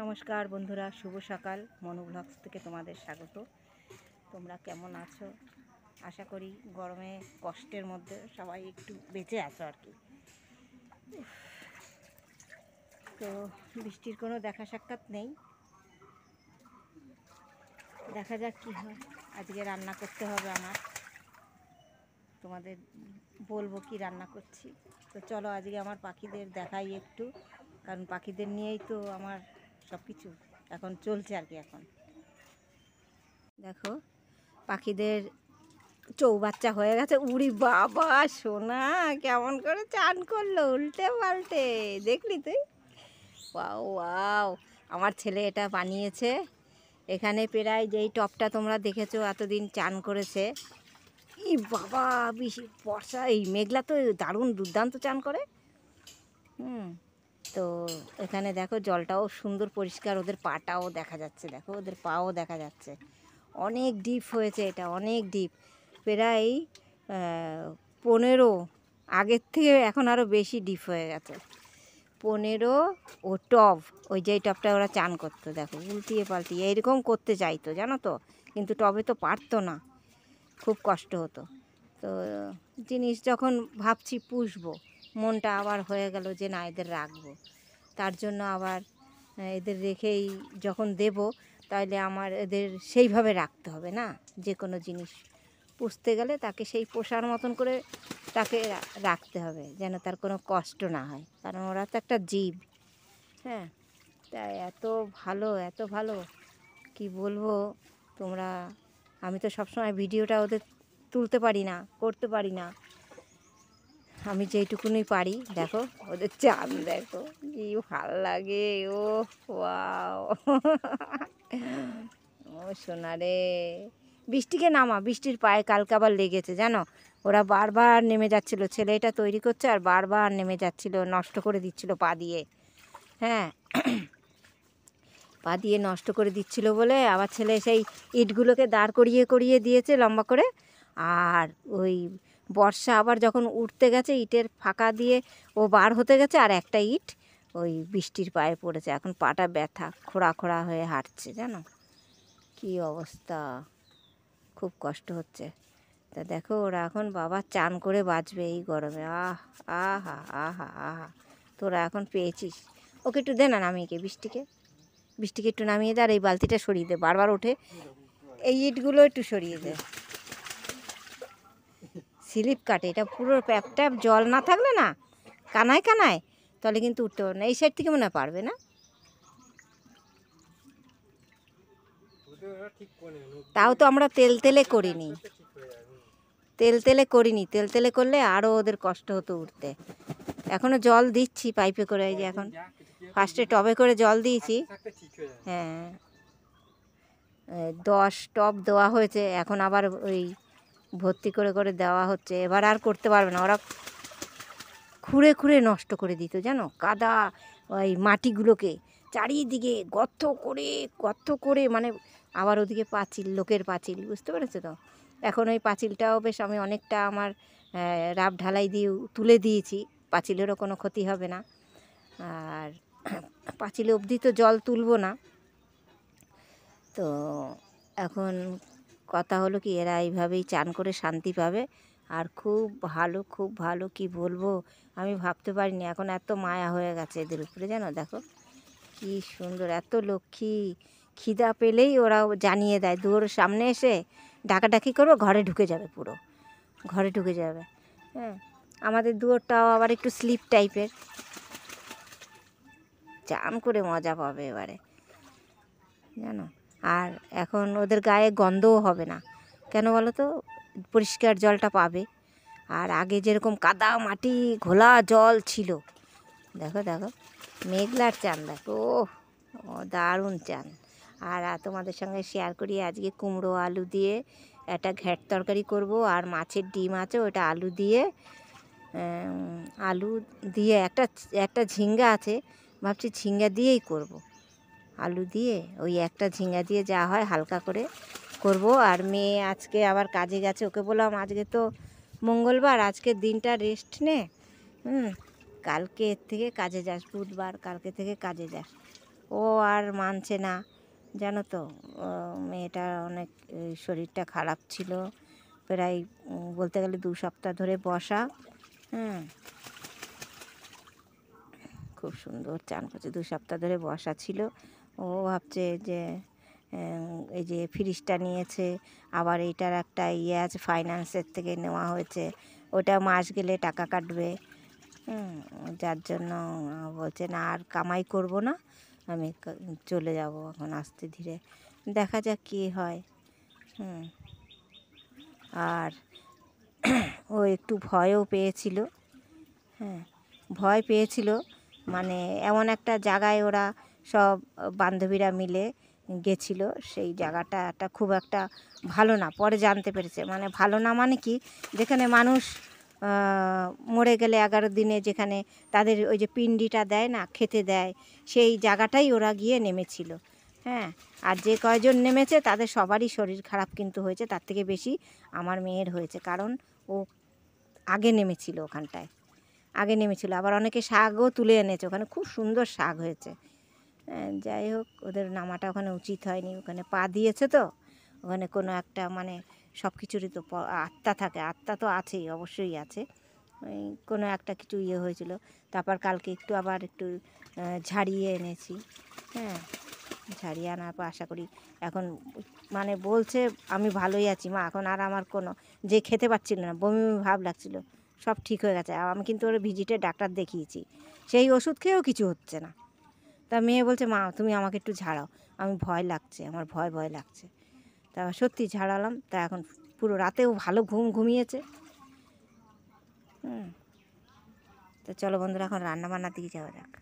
নমস্কার বন্ধুরা, শুভ সকাল। মনু ব্লগস থেকে তোমাদের স্বাগত। তোমরা কেমন আছো? আশা করি গরমে কষ্টের মধ্যে সবাই একটু বেঁচে আছো আর কি। তো বৃষ্টির কোনো দেখা সাক্ষাৎ নেই, দেখা যাক কী হয়। আজকে রান্না করতে হবে আমার, তোমাদের বলবো কি রান্না করছি। তো চলো আজকে আমার পাখিদের দেখাই একটু, কারণ পাখিদের নিয়েই তো আমার সব কিছু এখন চলছে আর কি। এখন দেখো পাখিদের চৌবাচ্চা হয়ে গেছে। উড়ি বাবা, সোনা কেমন করে চান করলো উল্টে পাল্টে, দেখলি তুই? ওয়াও ওয়াও, আমার ছেলে এটা বানিয়েছে। এখানে প্রায় যেই টপটা তোমরা দেখেছো এতদিন চান করেছে। ই বাবা, বেশি বর্ষা এই মেঘলা তো দারুণ দুর্দান্ত চান করে। তো এখানে দেখো জলটাও সুন্দর পরিষ্কার, ওদের পাটাও দেখা যাচ্ছে, দেখো ওদের পাও দেখা যাচ্ছে। অনেক ডিপ হয়েছে এটা, অনেক ডিপ, প্রায় 15, আগের থেকে এখন আরও বেশি ডিপ হয়ে গেছে। 15 ও টব, ওই যেই টবটা ওরা চান করতো, দেখো উল্টিয়ে পাল্টিয়ে এইরকম করতে চাইতো জানো তো, কিন্তু টবে তো পারতো না, খুব কষ্ট হতো। তো জিনিস যখন ভাবছি পুষবো, মনটা আবার হয়ে গেল যে না এদের রাখবো। তার জন্য আবার এদের রেখেই যখন দেব, তাহলে আমার এদের সেইভাবে রাখতে হবে না। যে কোনো জিনিস পুষতে গেলে তাকে সেই পোষার মতন করে তাকে রাখতে হবে, যেন তার কোনো কষ্ট না হয়, কারণ ওরা তো একটা জীব। হ্যাঁ, তাই এত ভালো, এত ভালো কি বলবো তোমরা। আমি তো সবসময় ভিডিওটা ওদের তুলতে পারি না, করতে পারি না। আমি যেইটুকুনি পারি, দেখো ওদের চান দেখো কি ভালো লাগে। ও ওয়াও, ও সোনা রে। বৃষ্টিকে নামা, বৃষ্টির পায়ে কালকে আবার লেগেছে জানো। ওরা বারবার নেমে যাচ্ছিল, ছেলে এটা তৈরি করছে আর বারবার নেমে যাচ্ছিল, নষ্ট করে দিচ্ছিল পা দিয়ে। হ্যাঁ, পা দিয়ে নষ্ট করে দিচ্ছিল বলে আবার ছেলে সেই ইটগুলোকে দাঁড় করিয়ে করিয়ে দিয়েছে লম্বা করে। আর ওই বর্ষা আবার যখন উঠতে গেছে, ইটের ফাঁকা দিয়ে ও বার হতে গেছে, আর একটা ইট ওই বৃষ্টির পায়ে পড়েছে। এখন পাটা ব্যথা, খোঁড়া খোঁড়া হয়ে হাঁটছে জানো। কি অবস্থা, খুব কষ্ট হচ্ছে। তা দেখো ওরা এখন বাবা চান করে বাঁচবে এই গরমে। আহা আহা আহা, তোরা এখন পেয়েছিস। ওকে একটু দে না নামিয়ে, বৃষ্টিকে একটু নামিয়ে দে, আর এই বালতিটা সরিয়ে দে, বারবার ওঠে। এই ইটগুলো একটু সরিয়ে দে, স্লিপ কাটে এটা পুরো। প্যাপ ট্যাপ জল না থাকলে না, কানায় কানায়, তাহলে কিন্তু উঠতে পারবে না। এই সাইড থেকে মনে হয় পারবে না। তাও তো আমরা তেল তেলে করিনি, তেল তেলে করলে আরও ওদের কষ্ট হতো উঠতে। এখনও জল দিচ্ছি পাইপে করে, এই যে এখন ফার্স্টে টবে করে জল দিয়েছি। হ্যাঁ, 10 টব দেওয়া হয়েছে, এখন আবার ওই ভর্তি করে করে দেওয়া হচ্ছে। এবার আর করতে পারবে না, ওরা খুঁড়ে খুঁড়ে নষ্ট করে দিত জানো। কাদা ওই মাটিগুলোকে চারিদিকে গর্ত করে মানে, আবার ওদিকে পাঁচিল, লোকের পাঁচিল, বুঝতে পেরেছো তো। এখন ওই পাঁচিলটাও বেশ আমি অনেকটা আমার রাব ঢালাই দিয়ে তুলে দিয়েছি, পাঁচিলেরও কোনো ক্ষতি হবে না। আর পাঁচিল অবধি তো জল তুলবো না। তো এখন কথা হলো কি, এরা এইভাবেই চান করে শান্তি পাবে। আর খুব ভালো, খুব ভালো, কি বলবো, আমি ভাবতে পারিনি এখন এত মায়া হয়ে গেছে এদের উপরে জানো। দেখো কি সুন্দর, এত লক্ষ্মী। খিদা পেলেই ওরা জানিয়ে দেয়, দুয়ার সামনে এসে ডাকাডাকি করবে, ঘরে ঢুকে যাবে, পুরো ঘরে ঢুকে যাবে। হ্যাঁ, আমাদের দুয়ারটাও আবার একটু স্লিপ টাইপের, চান করে মজা পাবে এবারে জানো। আর এখন ওদের গায়ে গন্ধও হবে না, কেন বলো তো, পরিষ্কার জলটা পাবে। আর আগে যেরকম কাদা মাটি ঘোলা জল ছিল, দেখো দেখো মেঘলার চান দেখো, ও দারুণ চান। আর তোমাদের সঙ্গে শেয়ার করি, আজকে কুমড়ো আলু দিয়ে একটা ঘ্যাট তরকারি করব। আর মাছের ডিম আছে, ওটা আলু দিয়ে একটা ঝিঙ্গা আছে, ভাবছি ঝিঙ্গা দিয়েই করব। আলু দিয়ে ওই একটা ঝিঙ্গা দিয়ে যা হয় হালকা করে করব। আর মেয়ে আজকে আবার কাজে গেছে, ওকে বললাম আজকে তো মঙ্গলবার, আজকের দিনটা রেস্ট নে, কালকে এর থেকে কাজে যাস, বুধবার কালকে থেকে কাজে যাস। ও আর মানছে না, জানো তো। মেয়েটার অনেক শরীরটা খারাপ ছিল, প্রায় বলতে গেলে 2 সপ্তাহ ধরে বসা। হ্যাঁ, খুব সুন্দর চান করছে, 2 সপ্তাহ ধরে বসা ছিল। ও ভাবছে যে এই যে ফ্রিজটা নিয়েছে, আবার এইটার একটা ইয়ে আছে, ফাইন্যান্সের থেকে নেওয়া হয়েছে, ওটা মাস গেলে টাকা কাটবে। যার জন্য বলছে না আর কামাই করব না, আমি চলে যাব এখন আস্তে ধীরে, দেখা যাক কী হয়। আর ও একটু ভয়ও পেয়েছিল। হ্যাঁ, ভয় পেয়েছিল, মানে এমন একটা জায়গায় ওরা সব বান্ধবীরা মিলে গেছিল, সেই জায়গাটা খুব একটা ভালো না, পরে জানতে পেরেছে। মানে ভালো না মানে কি, যেখানে মানুষ মরে গেলে 11 দিনে যেখানে তাদের ওই যে পিণ্ডিটা দেয় না, খেতে দেয়, সেই জায়গাটাই ওরা গিয়ে নেমেছিল। হ্যাঁ, আর যে কয়জন নেমেছে তাদের সবারই শরীর খারাপ কিন্তু হয়েছে, তার থেকে বেশি আমার মেয়ের হয়েছে, কারণ ও আগে নেমেছিল ওখানটায়, আগে নেমেছিল। আবার অনেকে শাকও তুলে এনেছে, ওখানে খুব সুন্দর শাক হয়েছে। যাই হোক, ওদের নামাটা ওখানে উচিত হয়নি, ওখানে পা দিয়েছে তো, ওখানে কোনো একটা মানে সব কিছুরই তো আত্মা থাকে, আত্মা তো আছেই, অবশ্যই আছে। ওই কোনো একটা কিছু ইয়ে হয়েছিল। তারপর কালকে একটু আবার একটু ঝাড়িয়ে এনেছি। হ্যাঁ, ঝাড়িয়ে আনার পর আশা করি এখন মানে বলছে আমি ভালোই আছি মা, এখন আর আমার কোনো যে খেতে পাচ্ছিল না, বমি বমি ভাব লাগছিল, সব ঠিক হয়ে গেছে। আমি কিন্তু ওর ভিজিটে ডাক্তার দেখিয়েছি, সেই ওষুধ খেয়েও কিছু হচ্ছে না। তা মেয়ে বলছে মা তুমি আমাকে একটু ঝাড়াও, আমি ভয় লাগছে, আমার ভয় ভয় লাগছে। তা সত্যি ঝাড়ালাম, তা এখন পুরো রাতেও ভালো ঘুমিয়েছে। তো চলো বন্ধুরা, এখন রান্না বান্নার দিকে যাওয়া যাক।